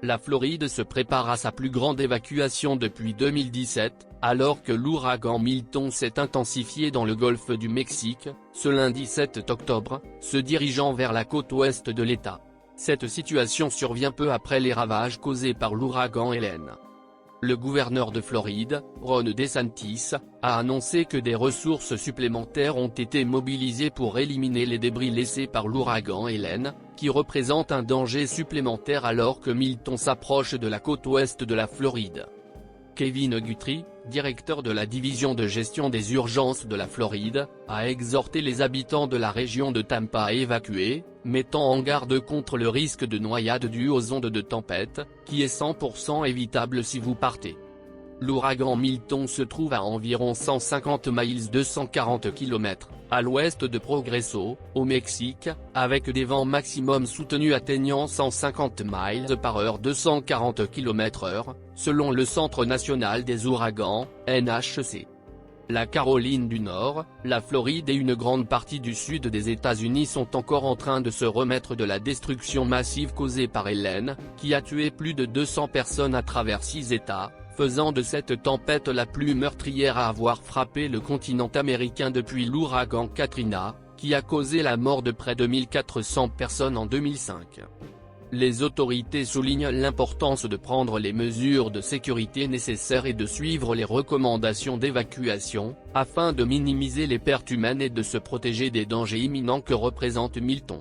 La Floride se prépare à sa plus grande évacuation depuis 2017, alors que l'ouragan Milton s'est intensifié dans le golfe du Mexique, ce lundi 7 octobre, se dirigeant vers la côte ouest de l'État. Cette situation survient peu après les ravages causés par l'ouragan Helene. Le gouverneur de Floride, Ron DeSantis, a annoncé que des ressources supplémentaires ont été mobilisées pour éliminer les débris laissés par l'ouragan Helene, qui représente un danger supplémentaire alors que Milton s'approche de la côte ouest de la Floride. Kevin Guthrie, directeur de la division de gestion des urgences de la Floride, a exhorté les habitants de la région de Tampa à évacuer, mettant en garde contre le risque de noyade dû aux ondes de tempête, qui est 100% évitable si vous partez. L'ouragan Milton se trouve à environ 150 miles 240 km, à l'ouest de Progreso, au Mexique, avec des vents maximum soutenus atteignant 150 miles par heure 240 km/h, selon le Centre national des ouragans, NHC. La Caroline du Nord, la Floride et une grande partie du sud des États-Unis sont encore en train de se remettre de la destruction massive causée par Helene, qui a tué plus de 200 personnes à travers 6 États, faisant de cette tempête la plus meurtrière à avoir frappé le continent américain depuis l'ouragan Katrina, qui a causé la mort de près de 1400 personnes en 2005. Les autorités soulignent l'importance de prendre les mesures de sécurité nécessaires et de suivre les recommandations d'évacuation, afin de minimiser les pertes humaines et de se protéger des dangers imminents que représente Milton.